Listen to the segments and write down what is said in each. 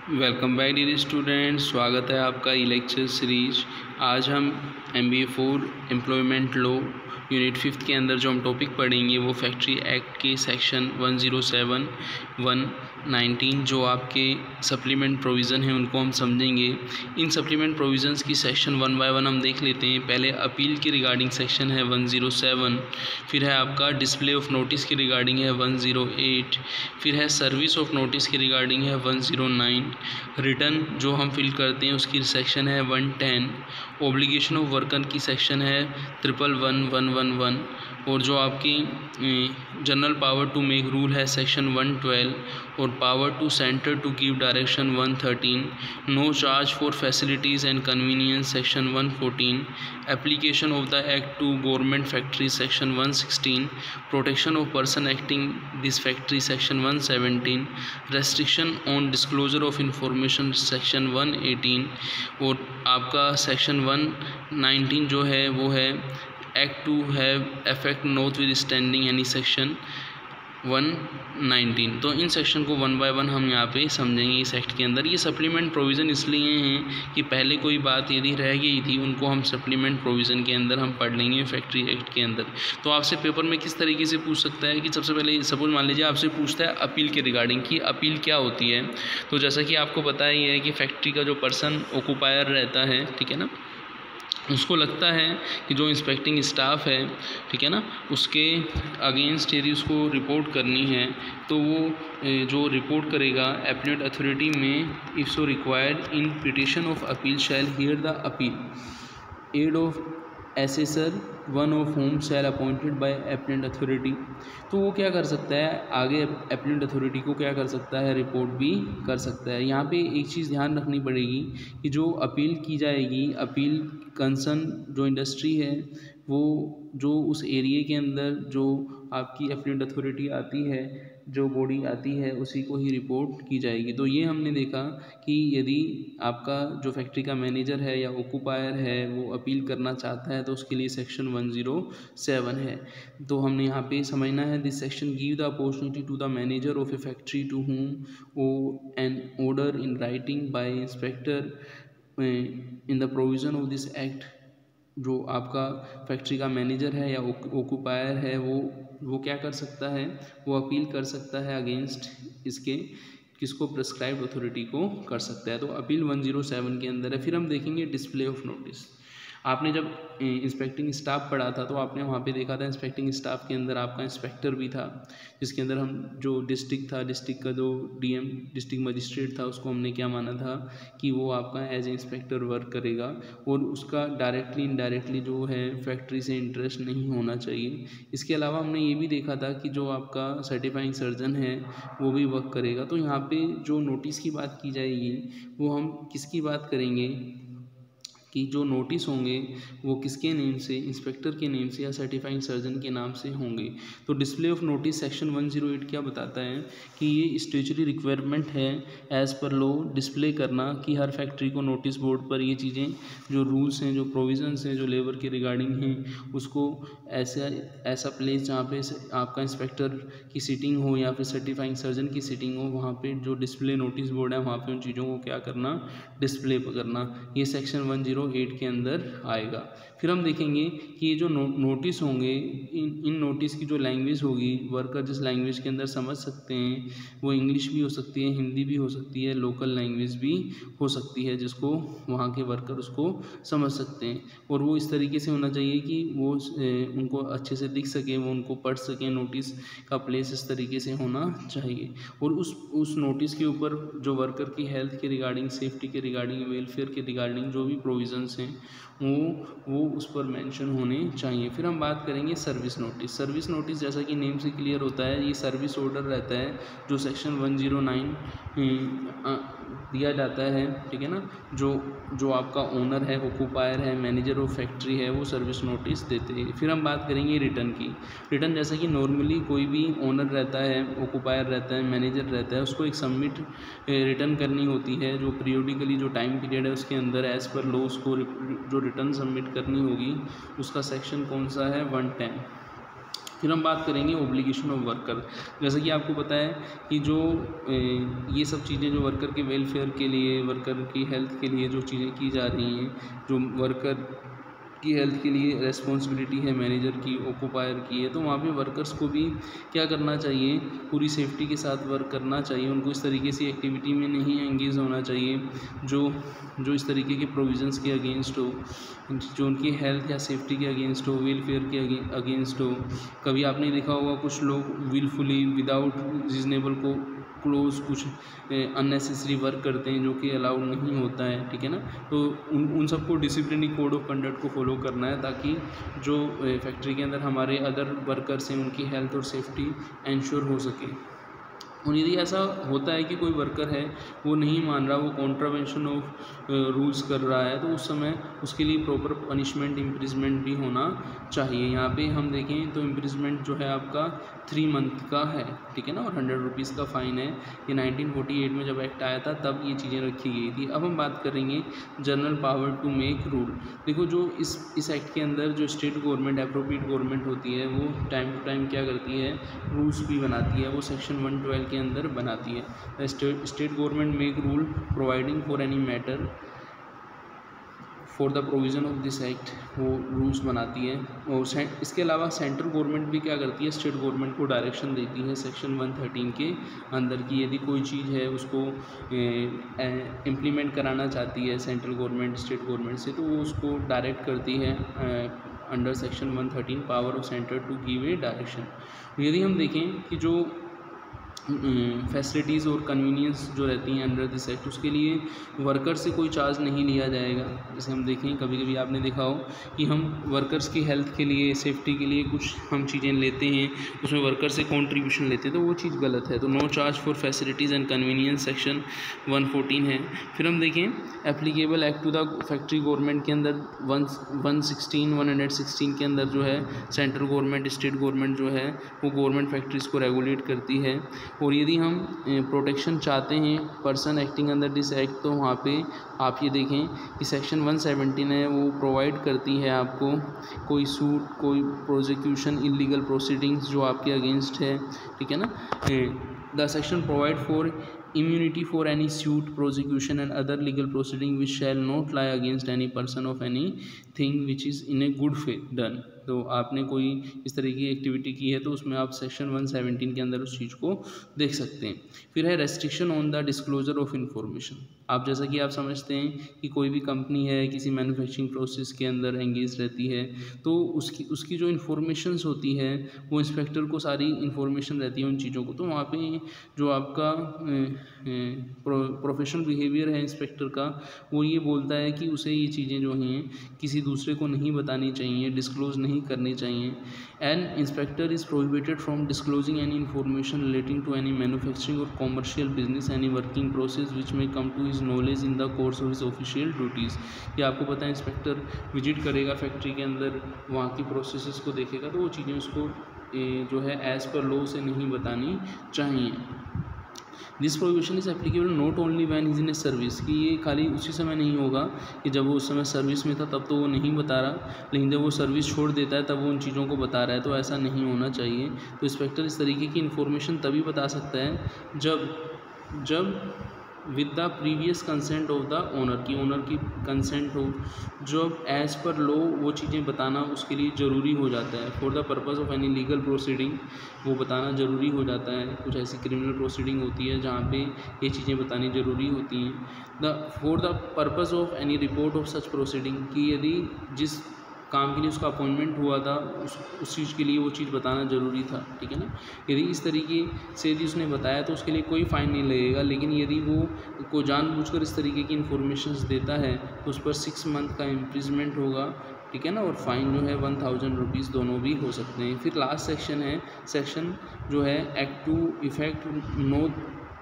Welcome back dear student, स्वागत है आपका ई लेक्चर सीरीज। आज हम MBA 4 एम्प्लॉयमेंट लॉ यूनिट 5 के अंदर जो हम टॉपिक पढ़ेंगे वो फैक्ट्री एक्ट के सेक्शन 107, 119 जो आपके सप्लीमेंट प्रोविज़न हैं उनको हम समझेंगे। इन सप्लीमेंट प्रोविज़न्स की सेक्शन 1 बाय 1 हम देख लेते हैं। पहले अपील के रिगार्डिंग सेक्शन है 107, फिर है आपका डिस्प्ले ऑफ नोटिस के रिगार्डिंग है 108, फिर है सर्विस ऑफ नोटिस के रिगार्डिंग है 109, रिटर्न जो हम फिल करते हैं उसकी सेक्शन है 110, ऑब्लिगेशन ऑफ वर्कर की सेक्शन है 111, और जो आपकी general power to make rule है सेक्शन 112, और power to centre to give direction 113, no charge for facilities and convenience section 114, application of the act to government factory section 116, protection of person acting this factory section 117, restriction on disclosure of information section 118, और आपका section 119 जो है वो है act to have effect notwithstanding यानी section 119। तो in section को 1 bye 1 हम यहाँ पे समझेंगे इस एक्ट के अंदर। ये सप्लीमेंट प्रोविज़न इसलिए हैं कि पहले कोई बात यदि रह गई थी उनको हम सप्लीमेंट प्रोविज़न के अंदर हम पढ़ लेंगे फैक्ट्री एक्ट के अंदर। तो आपसे पेपर में किस तरीके से पूछ सकता है कि सबसे पहले सपोज मान लीजिए आपसे पूछता है अपील के रिगार्डिंग कि अपील क्या होती है। तो जैसा कि आपको पता ही है कि फैक्ट्री का जो पर्सन ऑक्यूपायर रहता है, ठीक है ना, उसको लगता है कि जो इंस्पेक्टिंग स्टाफ है, ठीक है ना, उसके अगेंस्ट यदि उसको रिपोर्ट करनी है तो वो जो रिपोर्ट करेगा एपलेट अथॉरिटी में if so required in petition of appeal shall hear the appeal aid of assessor one of whom shall appointed by appellant authority. तो वो क्या कर सकता है, आगे एपलेंट अथॉरिटी को क्या कर सकता है, रिपोर्ट भी कर सकता है। यहाँ पे एक चीज़ ध्यान रखनी पड़ेगी कि जो अपील की जाएगी, अपील कंसर्न जो इंडस्ट्री है वो जो उस एरिया के अंदर जो आपकी एपलेंट अथॉरिटी आती है, जो बॉडी आती है, उसी को ही रिपोर्ट की जाएगी। तो ये हमने देखा कि यदि आपका जो फैक्ट्री का मैनेजर है या ऑक्यूपायर है वो अपील करना चाहता है तो उसके लिए सेक्शन 107 है। तो हमने यहाँ पे समझना है this section give the opportunity to the manager of a factory to whom o an order in writing by inspector in the provision of this act. जो आपका फैक्ट्री का मैनेजर है या ऑक्यूपायर है वो क्या कर सकता है, वो अपील कर सकता है अगेंस्ट इसके, किसको, प्रिस्क्राइब्ड अथॉरिटी को कर सकता है। तो अपील 107 के अंदर है। फिर हम देखेंगे डिस्प्ले ऑफ नोटिस। आपने जब इंस्पेक्टिंग स्टाफ पढ़ा था तो आपने वहाँ पे देखा था इंस्पेक्टिंग स्टाफ के अंदर आपका इंस्पेक्टर भी था, जिसके अंदर हम जो डिस्ट्रिक्ट था, डिस्ट्रिक्ट का जो DM डिस्ट्रिक्ट मजिस्ट्रेट था उसको हमने क्या माना था कि वो आपका एज ए इंस्पेक्टर वर्क करेगा और उसका डायरेक्टली इनडायरेक्टली जो है फैक्ट्री से इंटरेस्ट नहीं होना चाहिए। इसके अलावा हमने ये भी देखा था कि जो आपका सर्टिफाइंग सर्जन है वो भी वर्क करेगा। तो यहाँ पे जो नोटिस की बात की जाएगी वो हम किसकी बात करेंगे कि जो नोटिस होंगे वो किसके नेम से, इंस्पेक्टर के नेम से या सर्टिफाइंग सर्जन के नाम से होंगे। तो डिस्प्ले ऑफ नोटिस सेक्शन 108 क्या बताता है कि ये स्टैट्यूटरी रिक्वायरमेंट है एज़ पर लॉ डिस्प्ले करना कि हर फैक्ट्री को नोटिस बोर्ड पर ये चीज़ें जो रूल्स हैं, जो प्रोविजंस हैं, जो लेबर के रिगार्डिंग हैं, उसको ऐसा प्लेस जहाँ पे आपका इंस्पेक्टर की सीटिंग हो या फिर सर्टिफाइंग सर्जन की सीटिंग हो, वहाँ पे जो डिस्प्ले नोटिस बोर्ड है वहाँ पे उन चीज़ों को क्या करना, डिस्प्ले करना। ये सेक्शन 108 के अंदर आएगा। फिर हम देखेंगे कि ये जो नोटिस होंगे, इन नोटिस की जो लैंग्वेज होगी, वर्कर जिस लैंग्वेज के अंदर समझ सकते हैं वो इंग्लिश भी हो सकती है, हिंदी भी हो सकती है, लोकल लैंग्वेज भी हो सकती है जिसको वहाँ के वर्कर उसको समझ सकते हैं। और वो इस तरीके से होना चाहिए कि वो उनको अच्छे से दिख सके, वो उनको पढ़ सकें। नोटिस का प्लेस इस तरीके से होना चाहिए और उस नोटिस के ऊपर जो वर्कर की हेल्थ के रिगार्डिंग, सेफ्टी के रिगार्डिंग, वेलफेयर के रिगार्डिंग जो भी प्रोविजंस हैं वो उस पर मेंशन होने चाहिए। फिर हम बात करेंगे सर्विस नोटिस। सर्विस नोटिस जैसा कि नेम से क्लियर होता है, ये सर्विस ऑर्डर रहता है जो सेक्शन 109 दिया जाता है, ठीक है ना। जो आपका ओनर है, ऑक्यूपायर है, मैनेजर ऑफ फैक्ट्री है, वो सर्विस नोटिस देते हैं। फिर हम बात करेंगे रिटर्न की। रिटर्न जैसा कि नॉर्मली कोई भी ओनर रहता है, ऑक्यूपायर रहता है, मैनेजर रहता है, उसको एक सबमिट रिटर्न करनी होती है जो पीरियोडिकली जो टाइम पीरियड है उसके अंदर एज़ पर लॉ उसको जो रिटर्न सबमिट करनी होगी। उसका सेक्शन कौन सा है, 110। फिर हम बात करेंगे ऑब्लिगेशन ऑफ वर्कर। जैसे कि आपको पता है कि जो ये सब चीज़ें जो वर्कर के वेलफेयर के लिए, वर्कर की हेल्थ के लिए जो चीज़ें की जा रही हैं, जो वर्कर की हेल्थ के लिए रेस्पॉन्सिबिलिटी है मैनेजर की, ऑक्यूपायर की है, तो वहाँ पे वर्कर्स को भी क्या करना चाहिए, पूरी सेफ्टी के साथ वर्क करना चाहिए। उनको इस तरीके से एक्टिविटी में नहीं एंगेज होना चाहिए जो इस तरीके के प्रोविज़न्स के अगेंस्ट हो, जो उनकी हेल्थ या सेफ्टी के अगेंस्ट हो, वेलफेयर के अगेंस्ट हो। कभी आपने देखा होगा कुछ लोग विलफुली विदाउट रीजनेबल को क्लोज कुछ अननेसेसरी वर्क करते हैं जो कि अलाउड नहीं होता है, ठीक है ना। तो उन सबको डिसिप्लिनरी कोड ऑफ कंडक्ट को फॉलो करना है, ताकि जो फैक्ट्री के अंदर हमारे अदर वर्कर्स हैं उनकी हेल्थ और सेफ्टी इंश्योर हो सके। और यदि ऐसा होता है कि कोई वर्कर है वो नहीं मान रहा, वो कॉन्ट्रावेंशन ऑफ रूल्स कर रहा है, तो उस समय उसके लिए प्रॉपर पनिशमेंट, इम्प्रिजमेंट भी होना चाहिए। यहाँ पे हम देखें तो इम्प्रिजमेंट जो है आपका 3 मंथ का है, ठीक है ना, और 100 रुपीज़ का फ़ाइन है। ये 1948 में जब एक्ट आया था तब ये चीज़ें रखी गई थी। अब हम बात करेंगे general power to make rule. देखो जो इस एक्ट के अंदर जो स्टेट गवर्नमेंट, एप्रोप्रिएट गवर्नमेंट होती है, वो टाइम टू टाइम क्या करती है, रूल्स भी बनाती है। वो सेक्शन 112 के अंदर बनाती है। State government make rule providing for any matter for the provision of this act, वो रूल्स बनाती है। और इसके अलावा सेंट्रल गवर्नमेंट भी क्या करती है, स्टेट गवर्नमेंट को डायरेक्शन देती है सेक्शन 113 के अंदर की यदि कोई चीज़ है उसको इम्प्लीमेंट कराना चाहती है सेंट्रल गवर्नमेंट स्टेट गवर्नमेंट से, तो वो उसको डायरेक्ट करती है under section 113 power of centre to give a direction. यदि हम देखें कि जो फैसिलिटीज़ और कन्वीनियंस जो रहती हैं अंडर दिस एक्ट, उसके लिए वर्कर से कोई चार्ज नहीं लिया जाएगा। जैसे हम देखें, कभी कभी आपने देखा हो कि हम वर्कर्स की हेल्थ के लिए, सेफ्टी के लिए कुछ हम चीज़ें लेते हैं, उसमें वर्कर से कंट्रीब्यूशन लेते हैं, तो वो चीज़ गलत है। तो no charge for facilities and convenience section 114 है। फिर हम देखें applicable act to the factory government के अंदर 116 के अंदर जो है सेंट्रल गवर्नमेंट, स्टेट गवर्नमेंट जो है वो गवर्नमेंट फैक्ट्रीज़ को रेगुलेट करती है। और यदि हम प्रोटेक्शन चाहते हैं person acting under this act, तो वहाँ पे आप ये देखें कि सेक्शन 117 है, वो प्रोवाइड करती है आपको कोई सूट, कोई प्रोसिक्यूशन, इलीगल प्रोसीडिंग्स जो आपके अगेंस्ट है, ठीक है ना। The section provide for immunity for any suit, prosecution and other legal proceeding which shall not lie against any person of anything which is in a good faith done। तो आपने कोई इस तरह की एक्टिविटी की है तो उसमें आप सेक्शन 117 के अंदर उस चीज़ को देख सकते हैं। फिर है restriction on the disclosure of information. आप जैसा कि आप समझते हैं कि कोई भी कंपनी है किसी मैन्युफैक्चरिंग प्रोसेस के अंदर एंगेज रहती है, तो उसकी जो इन्फॉर्मेशंस होती है वो इंस्पेक्टर को सारी इन्फॉर्मेशन रहती है उन चीज़ों को। तो वहाँ पे जो आपका प्रोफेशनल बिहेवियर है इंस्पेक्टर का, वो ये बोलता है कि उसे ये चीज़ें जो हैं किसी दूसरे को नहीं बतानी चाहिए, डिस्क्लोज नहीं करनी चाहिए। An inspector is prohibited from disclosing any information relating to any manufacturing और commercial business, any working process which may come to his knowledge in the course of his official duties. ये आपको पता है inspector visit करेगा factory के अंदर, वहाँ की प्रोसेसेस को देखेगा, तो वो चीज़ें उसको जो है एज़ पर लॉ से नहीं बतानी चाहिए। This prohibition is applicable not only when is in a service, कि ये खाली उसी समय नहीं होगा कि जब वो उस समय सर्विस में था तब तो वो नहीं बता रहा, लेकिन जब वो सर्विस छोड़ देता है तब वो उन चीज़ों को बता रहा है, तो ऐसा नहीं होना चाहिए। तो इंस्पेक्टर इस तरीके की इन्फॉर्मेशन तभी बता सकता है जब with the previous consent of the owner, की ओनर की कंसेंट हो, जो एज़ पर लॉ वो चीज़ें बताना उसके लिए ज़रूरी हो जाता है। For the purpose of any legal proceeding, वो बताना ज़रूरी हो जाता है। कुछ ऐसी क्रिमिनल प्रोसीडिंग होती है जहाँ पे ये चीज़ें बतानी ज़रूरी होती हैं। For the purpose of any report of such proceeding, की यदि जिस काम के लिए उसका अपॉइंटमेंट हुआ था उस चीज़ के लिए वो चीज़ बताना ज़रूरी था, ठीक है ना। यदि इस तरीके से यदि उसने बताया तो उसके लिए कोई फ़ाइन नहीं लगेगा, लेकिन यदि वो जानबूझकर इस तरीके की इन्फॉर्मेशंस देता है तो उस पर 6 मंथ का इम्प्रिजमेंट होगा, ठीक है ना, और फाइन जो है 1000 रुपीज़ दोनों भी हो सकते हैं। फिर लास्ट सेक्शन है सेक्शन जो है act to effect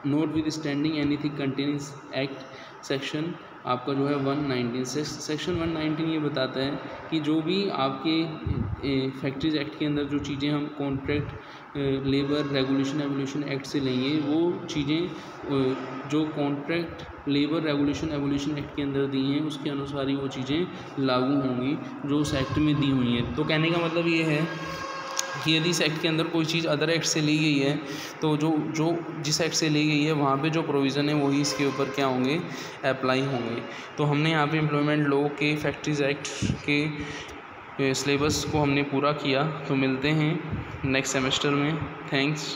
notwithstanding anything containing act, section आपका जो है 119। सेक्शन 119 ये बताता है कि जो भी आपके फैक्ट्रीज एक्ट के अंदर जो चीज़ें हम contract labour regulation evolution act से लेंगे, वो चीज़ें जो contract labour regulation evolution act के अंदर दी हैं उसके अनुसार ही वो चीज़ें लागू होंगी जो उस एक्ट में दी हुई हैं। तो कहने का मतलब ये है कि यदि इस एक्ट के अंदर कोई चीज़ अदर एक्ट से ली गई है तो जो जिस एक्ट से ली गई है वहाँ पे जो प्रोविज़न है वही इसके ऊपर क्या होंगे, अप्लाई होंगे। तो हमने यहाँ पे एम्प्लॉयमेंट लॉ के फैक्ट्रीज़ एक्ट के सिलेबस को हमने पूरा किया। तो मिलते हैं नेक्स्ट सेमेस्टर में। थैंक्स।